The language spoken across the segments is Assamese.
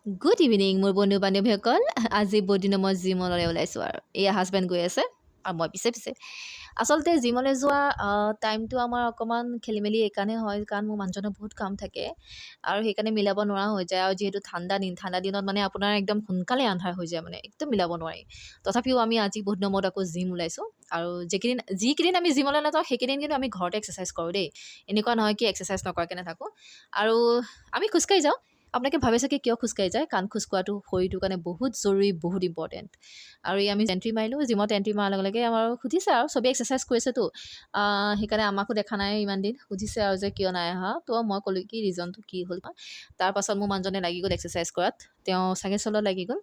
Good evening, মোৰ বন্ধু বান্ধৱীসকল। আজি বহুত দিনৰ মই জিমলৈ ওলাইছোঁ আৰু এয়া হাজবেণ্ড গৈ আছে আৰু মই পিছে আচলতে জিমলৈ যোৱা টাইমটো আমাৰ অকণমান খেলি মেলি এইকাৰণে হয় কাৰণ মোৰ মানুহজনৰ বহুত কাম থাকে আৰু সেইকাৰণে মিলাব নোৱাৰা হৈ যায়। আৰু যিহেতু ঠাণ্ডা দিনত মানে আপোনাৰ একদম সোনকালে আন্ধাৰ হৈ যায়, মানে একদম মিলাব নোৱাৰি। তথাপিও আমি আজি বহুত দিনৰ মূৰত আকৌ জিম ওলাইছোঁ আৰু যিকেইদিন আমি জিমলৈ নাযাওঁ সেইকেইদিন কিন্তু আমি ঘৰতে এক্সাৰচাইজ কৰোঁ দেই। এনেকুৱা নহয় কি এক্সাৰচাইজ নকৰাকৈ নাথাকোঁ। আৰু আমি খোজকাঢ়ি যাওঁ। আপোনালোকে ভাবে চাগে কিয় খোজকাঢ়ি যায়? কাৰণ খোজকঢ়াটো শৰীৰটোৰ কাৰণে বহুত জৰুৰী, বহুত ইম্পৰ্টেণ্ট। আৰু আমি এণ্ট্ৰি মাৰিলোঁ, জিমত এণ্ট্ৰি মাৰাৰ লগে লগে আমাৰ সুধিছে আৰু চবেই এক্সাৰচাইজ কৰিছেতো, সেইকাৰণে আমাকো দেখা নাই ইমান দিন, সুধিছে আৰু যে কিয় নাই অহা। তো মই ক'লোঁ কি ৰিজনটো কি হ'ল। তাৰপাছত মোৰ মানুহজনে লাগি গ'ল এক্সাৰচাইজ কৰাত, তেওঁ চাইকেল চলোৱাত লাগি গ'ল।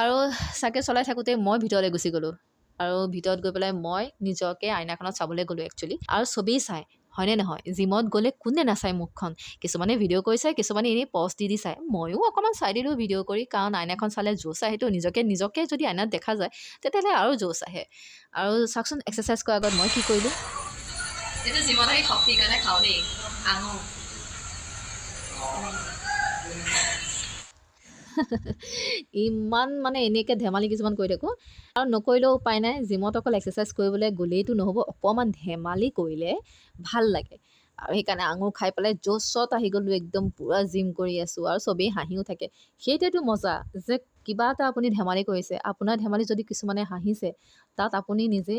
আৰু চাইকেল চলাই থাকোঁতে মই ভিতৰলৈ গুচি গ'লোঁ আৰু ভিতৰত গৈ পেলাই মই নিজকে আইনাখনত চাবলৈ গ'লোঁ একচুৱেলি। আৰু চবেই চায়, হয়নে নহয়? জিমত গ'লে কোনে নাচায় মুখখন? কিছুমানে ভিডিঅ' কৰি চায়, কিছুমানে এনেই পজ দি চায়। ময়ো অকণমান চাই দিলোঁ ভিডিঅ' কৰি, কাৰণ আইনাখন চালে জোচ আহে সেইটো। নিজকে যদি আইনাত দেখা যায় তেতিয়াহ'লে আৰু জোচ আহে। আৰু চাওকচোন এক্সাৰচাইজ কৰাৰ আগত মই কি কৰিলোঁ। এইটো জিমত আহি শক্তিৰ কাৰণে খাওঁ দেই, আহোঁ। ইমান মানে এনেকৈ ধেমালি কিছুমান কৰি থাকোঁ আৰু নকৰিলেও উপায় নাই। জিমত অকল এক্সাৰচাইজ কৰিবলৈ গ'লেইতো নহ'ব, অকণমান ধেমালি কৰিলে ভাল লাগে। আৰু সেইকাৰণে আঙুৰ খাই পেলাই জ'চত আহি গ'লোঁ, একদম পূৰা জিম কৰি আছোঁ আৰু চবেই হাঁহিও থাকে। সেইটোৱেতো মজা, যে কিবা এটা আপুনি ধেমালি কৰিছে, আপোনাৰ ধেমালি যদি কিছুমানে হাঁহিছে, তাত আপুনি নিজে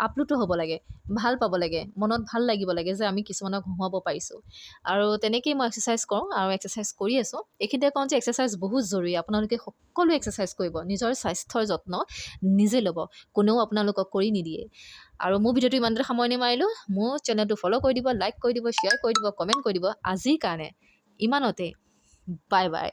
আপ্লুত হ'ব লাগে, ভাল পাব লাগে, মনত ভাল লাগিব লাগে যে আমি কিছুমানক হহুৱাব পাৰিছোঁ। আৰু তেনেকেই মই এক্সাৰচাইজ কৰোঁ আৰু এক্সাৰচাইজ কৰি আছোঁ। এইখিনিতে কওঁ যে এক্সাৰচাইজ বহুত জৰুৰী। আপোনালোকে সকলোৱে এক্সাৰচাইজ কৰিব, নিজৰ স্বাস্থ্যৰ যত্ন নিজে ল'ব, কোনেও আপোনালোকক কৰি নিদিয়ে। আৰু মোৰ ভিডিঅ'টো ইমানতে সামৰণি মাৰিলোঁ। মোৰ চেনেলটো ফ'ল' কৰি দিব, লাইক কৰি দিব, শ্বেয়াৰ কৰি দিব, কমেণ্ট কৰি দিব। আজিৰ কাৰণে ইমানতে, বাই বাই।